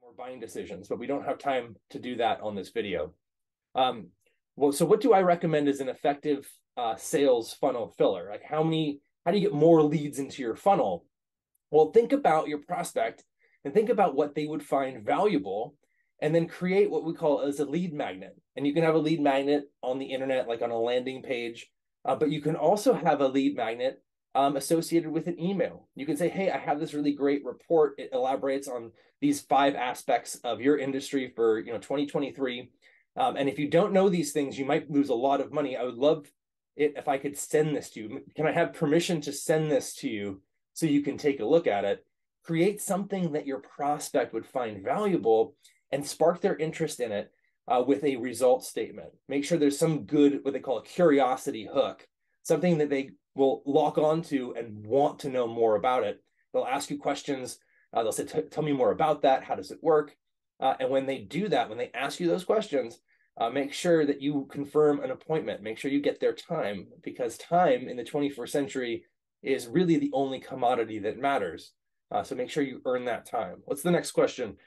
more buying decisions, but we don't have time to do that on this video. So what do I recommend as an effective sales funnel filler? Like how do you get more leads into your funnel? Well, think about your prospect and think about what they would find valuable, and then create what we call as a lead magnet. And you can have a lead magnet on the internet, like on a landing page, but you can also have a lead magnet associated with an email. You can say, hey, I have this really great report. It elaborates on these 5 aspects of your industry for 2023. And if you don't know these things, you might lose a lot of money. I would love it if I could send this to you. Can I have permission to send this to you so you can take a look at it? Create something that your prospect would find valuable and spark their interest in it with a result statement. Make sure there's some good, what they call a curiosity hook, something that they will lock onto and want to know more about it. They'll ask you questions. They'll say, tell me more about that. How does it work? And when they do that, when they ask you those questions, make sure that you confirm an appointment. Make sure you get their time, because time in the 21st century is really the only commodity that matters. So make sure you earn that time. What's the next question?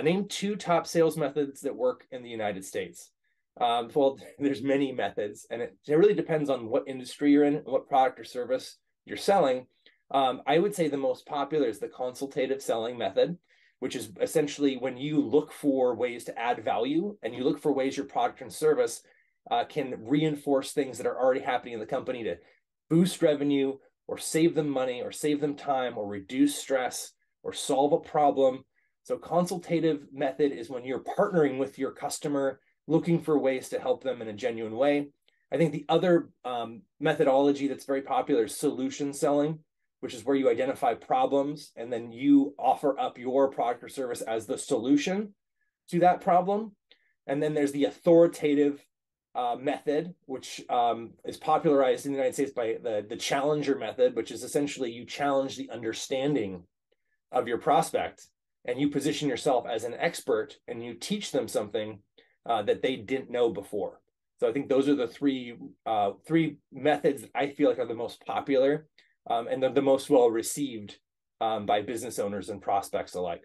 Name 2 top sales methods that work in the United States. Well, there's many methods, and it really depends on what industry you're in, what product or service you're selling. I would say the most popular is the consultative selling method, which is essentially when you look for ways to add value and you look for ways your product and service can reinforce things that are already happening in the company to boost revenue or save them money or save them time or reduce stress or solve a problem. So consultative method is when you're partnering with your customer, looking for ways to help them in a genuine way. I think the other methodology that's very popular is solution selling, which is where you identify problems and then you offer up your product or service as the solution to that problem. And then there's the authoritative method, which is popularized in the United States by the challenger method, which is essentially you challenge the understanding of your prospect and you position yourself as an expert and you teach them something that they didn't know before. So I think those are the three methods that I feel like are the most popular and the most well received by business owners and prospects alike.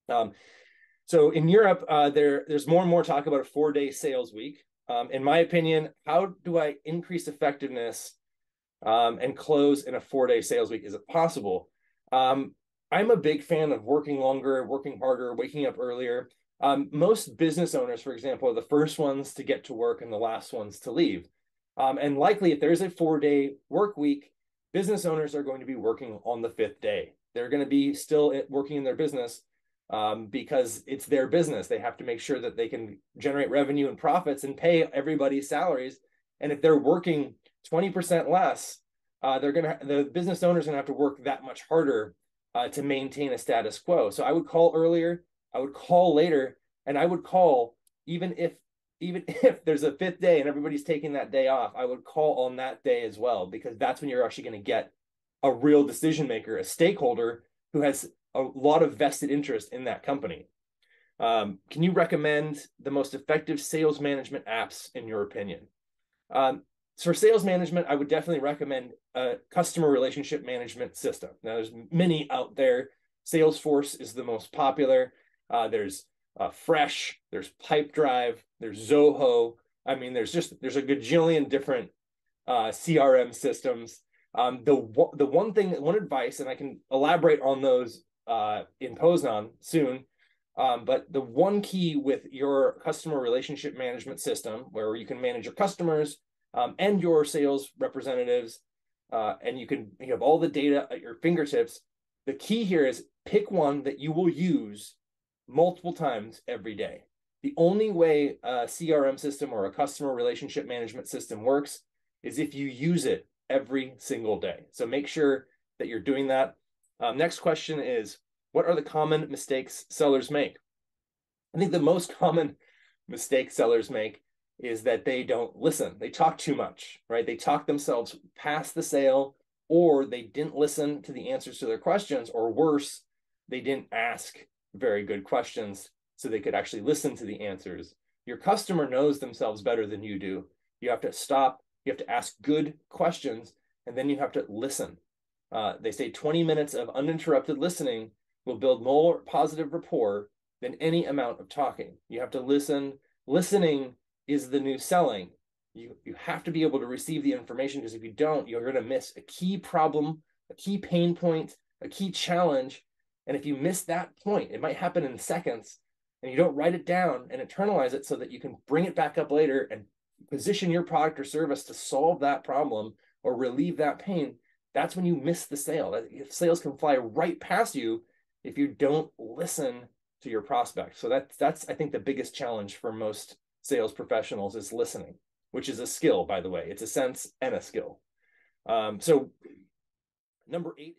So in Europe, there's more and more talk about a 4-day sales week. In my opinion, how do I increase effectiveness and close in a 4-day sales week? Is it possible? I'm a big fan of working longer, working harder, waking up earlier. Most business owners, for example, are the first ones to get to work and the last ones to leave. And likely, if there's a 4-day work week, business owners are going to be working on the 5th day. They're going to be still working in their business because it's their business. They have to make sure that they can generate revenue and profits and pay everybody's salaries. And if they're working 20% less, the business owner's going to have to work that much harder to maintain a status quo. So I would call earlier, I would call later, and I would call even if there's a 5th day and everybody's taking that day off, I would call on that day as well, because that's when you're actually going to get a real decision maker, a stakeholder who has a lot of vested interest in that company. Can you recommend the most effective sales management apps in your opinion? So for sales management, I would definitely recommend a customer relationship management system. Now, there's many out there. Salesforce is the most popular. There's Fresh, there's Pipedrive, there's Zoho. I mean, there's a gajillion different CRM systems. One advice, and I can elaborate on those in Poznan soon, but the one key with your customer relationship management system, where you can manage your customers and your sales representatives, and you have all the data at your fingertips. The key here is pick one that you will use multiple times every day. The only way a CRM system or a customer relationship management system works is if you use it every single day. So make sure that you're doing that. Next question is, what are the common mistakes sellers make? I think the most common mistake sellers make is that they don't listen. They talk too much, right? They talk themselves past the sale, or they didn't listen to the answers to their questions, or worse, they didn't ask very good questions so they could actually listen to the answers. Your customer knows themselves better than you do. You have to stop, you have to ask good questions, and then you have to listen. They say 20 minutes of uninterrupted listening will build more positive rapport than any amount of talking. You have to listen. Listening is the new selling. You have to be able to receive the information, because if you don't, you're going to miss a key problem, a key pain point, a key challenge. And if you miss that point, it might happen in seconds, and you don't write it down and internalize it so that you can bring it back up later and position your product or service to solve that problem or relieve that pain. That's when you miss the sale. Sales can fly right past you if you don't listen to your prospect. So that's I think the biggest challenge for most sales professionals is listening, which is a skill, by the way. It's a sense and a skill. So number 8